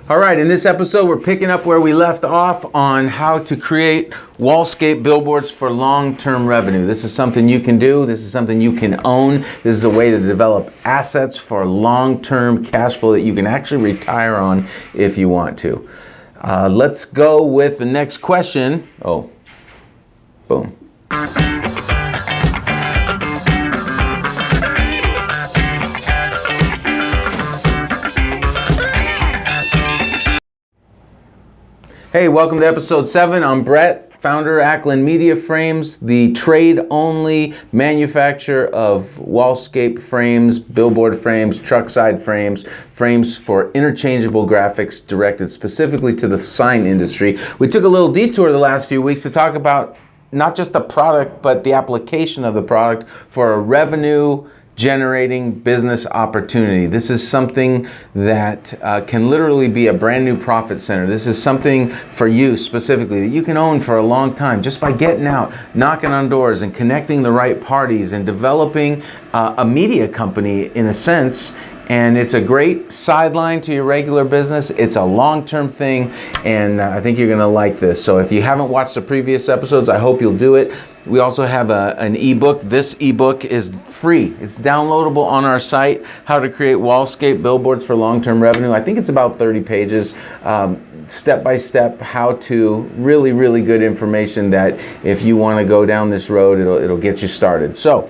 All right, in this episode, we're picking up where we left off on how to create Wallscape billboards for long-term revenue. This is something you can do. This is something you can own. This is a way to develop assets for long-term cash flow that you can actually retire on if you want to. Let's go with the next question. Oh, boom. Hey, welcome to episode 7. I'm Brett, founder of Ackland Media Frames, the trade-only manufacturer of Wallscape frames, billboard frames, truck side frames, frames for interchangeable graphics directed specifically to the sign industry. We took a little detour the last few weeks to talk about not just the product, but the application of the product for a revenue generating business opportunity. This is something that can literally be a brand new profit center. This is something for you specifically that you can own for a long time just by getting out, knocking on doors and connecting the right parties and developing a media company in a sense. And it's a great sideline to your regular business. It's a long-term thing, and I think you're gonna like this. So if you haven't watched the previous episodes, I hope you'll do it. We also have an ebook. This ebook is free. It's downloadable on our site, How to Create Wallscape Billboards for Long-Term Revenue. I think it's about 30 pages, step-by-step how-to, really good information that if you wanna go down this road, it'll get you started. So,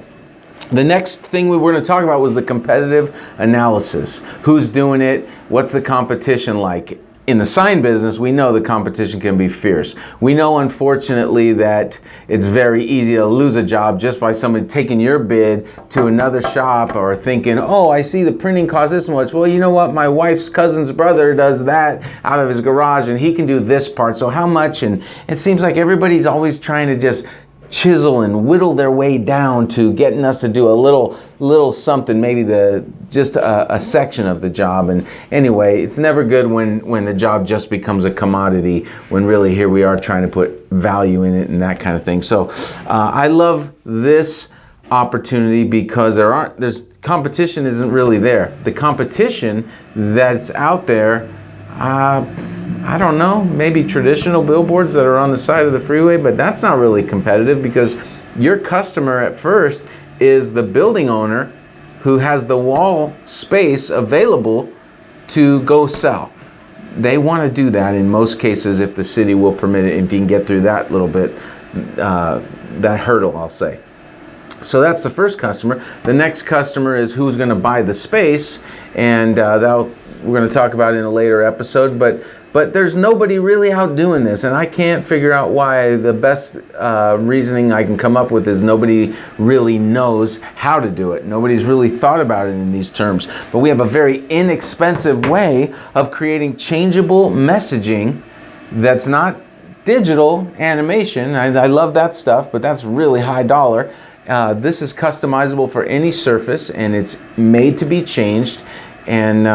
the next thing we were going to talk about was the competitive analysis. Who's doing it? What's the competition like? In the sign business, we know the competition can be fierce. We know, unfortunately, that it's very easy to lose a job just by somebody taking your bid to another shop or thinking, oh, I see the printing costs this much. Well, you know what? My wife's cousin's brother does that out of his garage and he can do this part. So how much? And it seems like everybody's always trying to just chisel and whittle their way down to getting us to do a little something, maybe just a section of the job. And anyway, it's never good when the job just becomes a commodity, when really here we are trying to put value in it and that kind of thing. So I love this opportunity because there's competition isn't really there. The competition that's out there, I don't know, maybe traditional billboards that are on the side of the freeway, but that's not really competitive because your customer at first is the building owner who has the wall space available to go sell. They want to do that in most cases if the city will permit it, if you can get through that little bit, that hurdle, I'll say. So that's the first customer. The next customer is who's going to buy the space, and we're going to talk about in a later episode, but there's nobody really out doing this, and I can't figure out why. The best reasoning I can come up with is nobody really knows how to do it. Nobody's really thought about it in these terms. But we have a very inexpensive way of creating changeable messaging that's not digital animation. I love that stuff, but that's really high dollar. This is customizable for any surface, and it's made to be changed. And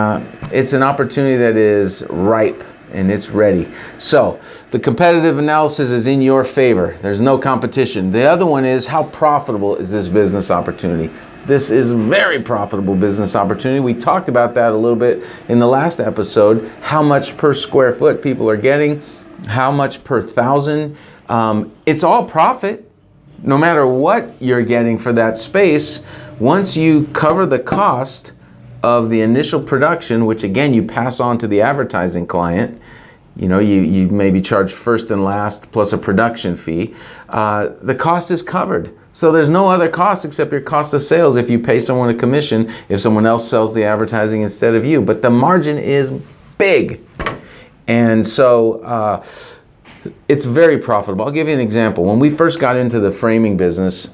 it's an opportunity that is ripe and it's ready. So the competitive analysis is in your favor. There's no competition. The other one is, how profitable is this business opportunity? This is a very profitable business opportunity. We talked about that a little bit in the last episode, how much per square foot people are getting, how much per thousand. It's all profit, no matter what you're getting for that space. Once you cover the cost of the initial production, which again you pass on to the advertising client, you maybe charge first and last plus a production fee, the cost is covered. So there's no other cost except your cost of sales if you pay someone a commission, if someone else sells the advertising instead of you. But the margin is big. And so it's very profitable. I'll give you an example. When we first got into the framing business,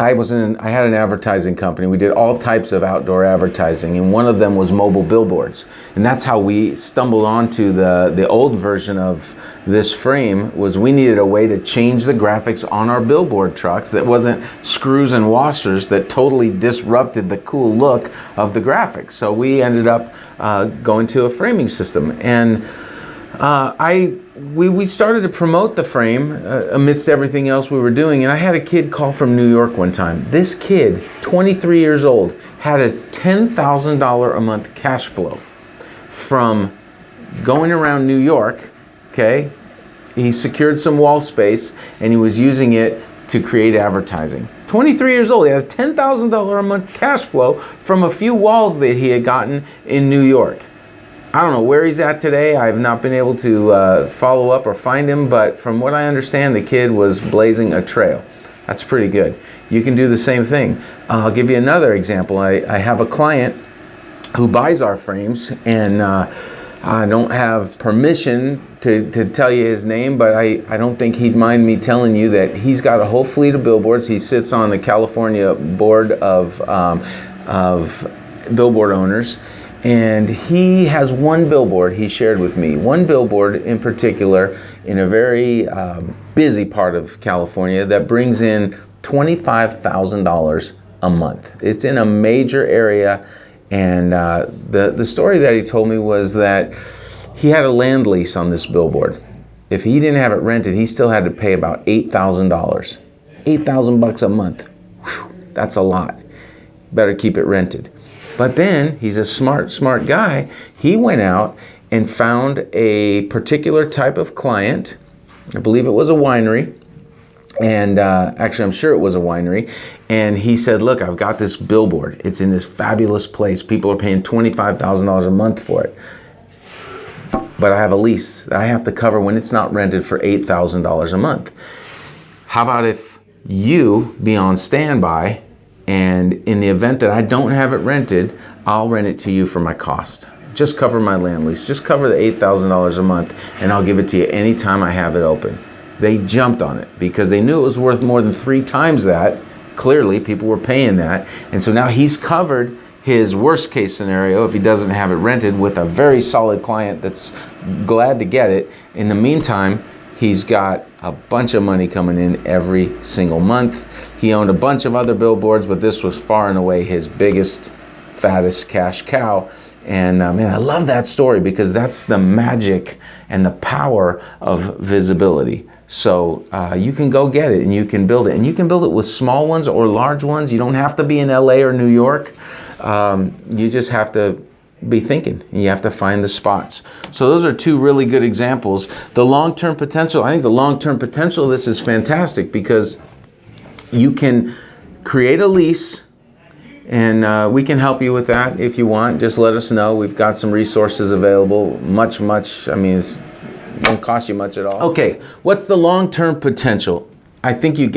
I had an advertising company. We did all types of outdoor advertising, and one of them was mobile billboards. And that's how we stumbled onto the old version of this frame. Was we needed a way to change the graphics on our billboard trucks that wasn't screws and washers that totally disrupted the cool look of the graphics. So we ended up going to a framing system. And we started to promote the frame amidst everything else we were doing, and I had a kid call from New York one time. This kid, 23 years old, had a $10,000 a month cash flow from going around New York, okay? He secured some wall space and he was using it to create advertising. 23 years old, he had a $10,000 a month cash flow from a few walls that he had gotten in New York. I don't know where he's at today. I have not been able to follow up or find him, but from what I understand, the kid was blazing a trail. That's pretty good. You can do the same thing. I'll give you another example. I have a client who buys our frames, and I don't have permission to tell you his name, but I don't think he'd mind me telling you that he's got a whole fleet of billboards. He sits on the California board of billboard owners, and he has one billboard he shared with me. One billboard in particular in a very busy part of California that brings in $25,000 a month. It's in a major area, and the story that he told me was that he had a land lease on this billboard. If he didn't have it rented, he still had to pay about $8,000. $8,000 a month. Whew, that's a lot. Better keep it rented. But then he's a smart guy. He went out and found a particular type of client. I believe it was a winery. And actually, I'm sure it was a winery. And he said, look, I've got this billboard. It's in this fabulous place. People are paying $25,000 a month for it. But I have a lease that I have to cover when it's not rented for $8,000 a month. How about if you be on standby, and in the event that I don't have it rented, I'll rent it to you for my cost. Just cover my land lease. Just cover the $8,000 a month, and I'll give it to you anytime I have it open. They jumped on it because they knew it was worth more than 3 times that. Clearly, people were paying that. And so now he's covered his worst case scenario if he doesn't have it rented with a very solid client that's glad to get it. In the meantime, he's got a bunch of money coming in every single month. He owned a bunch of other billboards, but this was far and away his biggest, fattest cash cow. And man, I love that story because that's the magic and the power of visibility. So you can go get it and you can build it. And you can build it with small ones or large ones. You don't have to be in LA or New York. You just have to be thinking, and you have to find the spots. So those are 2 really good examples. The long-term potential, I think the long-term potential of this is fantastic because you can create a lease, and we can help you with that if you want. Just let us know. We've got some resources available. Much, I mean, it won't cost you much at all. Okay, what's the long-term potential? I think you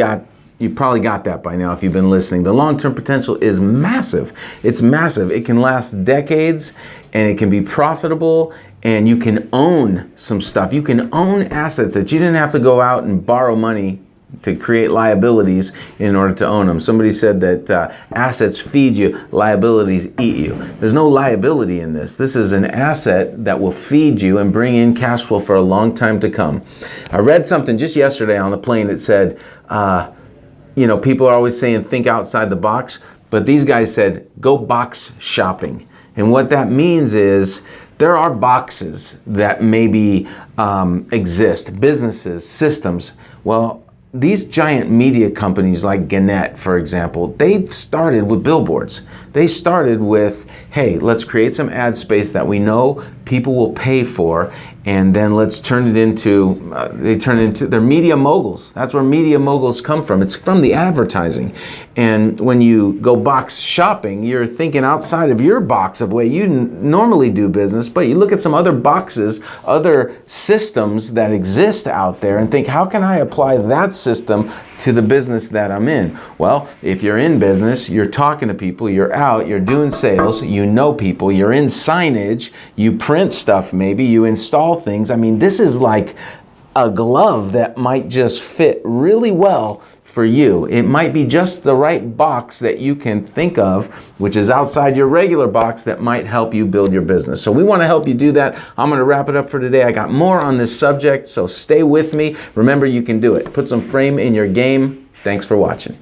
probably got that by now if you've been listening. The long-term potential is massive. It's massive. It can last decades, and it can be profitable, and you can own some stuff. You can own assets that you didn't have to go out and borrow money to create liabilities in order to own them. Somebody said that assets feed you, liabilities eat you. There's no liability in this. This is an asset that will feed you and bring in cash flow for a long time to come. I read something just yesterday on the plane that said, you know, people are always saying think outside the box, but these guys said go box shopping. And what that means is there are boxes that maybe exist, businesses, systems. Well, these giant media companies like Gannett, for example, they've started with billboards. They started with, hey, let's create some ad space that we know people will pay for, and then let's turn it into, they're media moguls. That's where media moguls come from. It's from the advertising. And when you go box shopping, you're thinking outside of your box of the way you normally do business, but you look at some other boxes, other systems that exist out there and think, how can I apply that system to the business that I'm in? Well, if you're in business, you're talking to people, you're out, you're doing sales, you know people, you're in signage, you print stuff maybe, you install things. I mean, this is like a glove that might just fit really well for you. It might be just the right box that you can think of, which is outside your regular box, that might help you build your business. So we want to help you do that. I'm going to wrap it up for today. I got more on this subject, so stay with me. Remember, you can do it. Put some frame in your game. Thanks for watching.